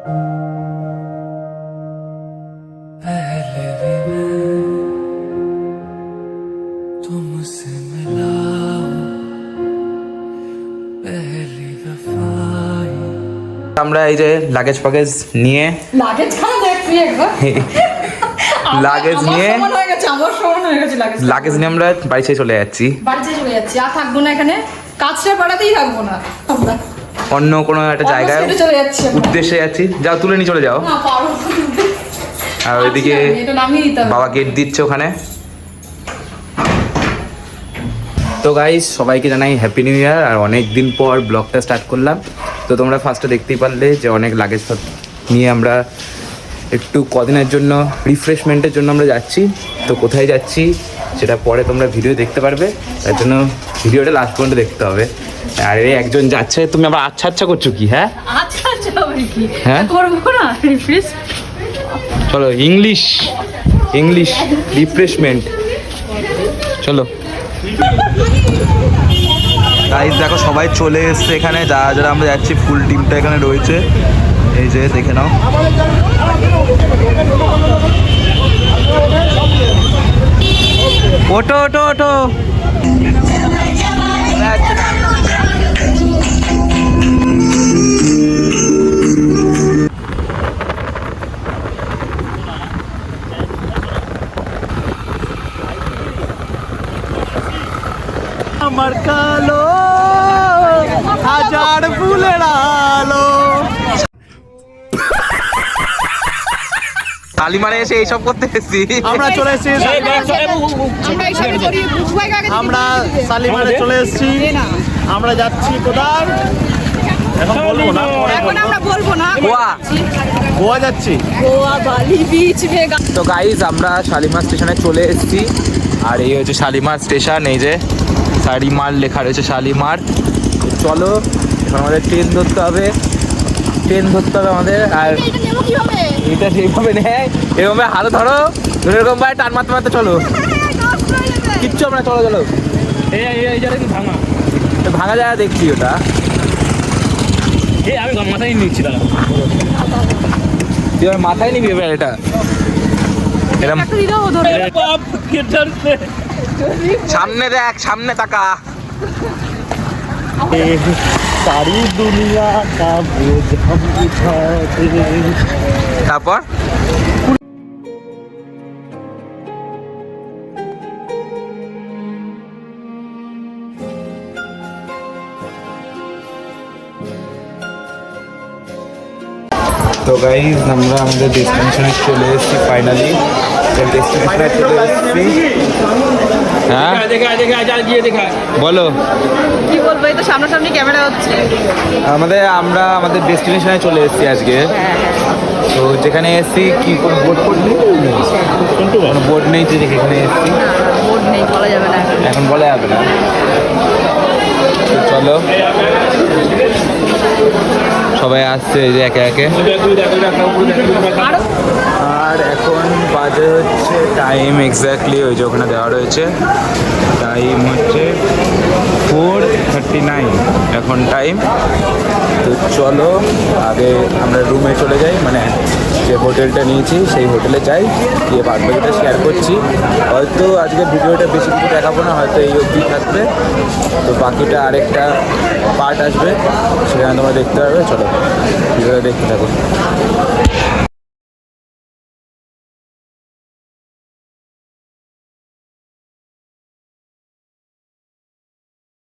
আমরা এই যে লাগেজ ফাগেজ নিয়ে লাগেজ নিয়ে আমরা বাড়ি ছেড়ে চলে যাচ্ছি। আর থাকবো না এখানে, কাজটা পাড়াতেই থাকবো না, অন্য কোনো একটা জায়গায় উদ্দেশ্যে যাচ্ছি। যাও তুলে নিয়ে চলে যাও। আর ওইদিকে বাবা গেট দিচ্ছে ওখানে। তো গাইস সবাইকে জানাই হ্যাপি নিউ ইয়ার। আর অনেক দিন পর ব্লগটা স্টার্ট করলাম। তো তোমরা ফার্স্টে দেখতেই পারলে যে অনেক লাগেজ নিয়ে আমরা একটু কদিনের জন্য রিফ্রেশমেন্টের জন্য আমরা যাচ্ছি। তো কোথায় যাচ্ছি সেটা পরে তোমরা ভিডিও দেখতে পারবে, তার জন্য ভিডিওটা লাস্ট পর্যন্ত দেখতে হবে। আর এই একজন যাচ্ছে, তুমি আবার আচ্ছা আচ্ছা করছো কি? হ্যাঁ হ্যাঁ চলো, ইংলিশ রিফ্রেশমেন্ট চলো। গাইস দেখো সবাই চলে এসছে এখানে, যারা যারা আমরা যাচ্ছি ফুল টিমটা এখানে রয়েছে। এই যে দেখে নাও, ওটো ওটো ওটো। আমার কালো হাজার ফুলের আলো। তালিমারে এসে এইসব করতে এসেছি আমরা। চলে এসেছি আমরা তালিমারে চলে এসেছি। আমরা যাচ্ছি কোথায় এখন বলবো না, এখন আমরা বলবো না, গোয়া যাচ্ছি, গোয়া বালি বিচ ভেগা। তো গাইস আমরা শালিমার স্টেশনে চলে এসেছি। আর এই হচ্ছে শালিমার স্টেশন, এই যে শালিমার লেখা রয়েছে শালিমার। চলো এখন আমাদের ট্রেন ধরতে হবে আমাদের। আর এটা সেইভাবে নেয়, এরকম হাতে ধরো, এরকম ভাবে টান মারতে মারতে চলো, কিচ্ছু আমরা চলো চলো। এই জায়গা কি ভাঙা ভাঙা জায়গা দেখছি ওটা। আমি মাথায় নিচ্ছি, দাদা তুই আমার মাথায় নিবি এবার এটা এরকম। সামনে দেখ, সামনে তাকা। সারি দুনিয়া কা বোঝ হাম উঠাতে। তারপর তো গাইস আমরা আমাদের ডেস্টিনেশনে চলে এসেছি ফাইনালি। ডেস্টিনেশনে চলে এসেছি। হ্যাঁ বলো কি বলবো, এই তো সামনাসামনি ক্যামেরা হচ্ছে। আমরা আমাদের ডেস্টিনেশনে চলে এসেছি আজকে। তো যেখানে এসেছি কি কোনো বোর্ড নেই, কোনো বোর্ড নেই যে যেখানে এসেছি, বোর্ড নেই, বলা যাবে না এখন, বলা যাবে না। তো চলো সবাই আসছে এই যে একে একে। আর এখন বাজে হচ্ছে টাইম এক্স্যাক্টলি ওই যে ওখানে দেওয়া রয়েছে, টাইম হচ্ছে 4:39 এখন টাইম। তো চলো আগে আমরা রুমে চলে যাই, মানে যে হোটেলটা নিয়েছি সেই হোটেলে যাই, গিয়ে বাদবাকিটা শেয়ার করছি। হয়তো আজকে ভিডিওটা বেশি কিছু দেখাবো না, হয়তো এই অবধি থাকবে। তো বাকিটা আরেকটা পার্ট আসবে, সেখানে তোমরা দেখতে পারবে। চলো ভিডিওটা দেখতে থাকো।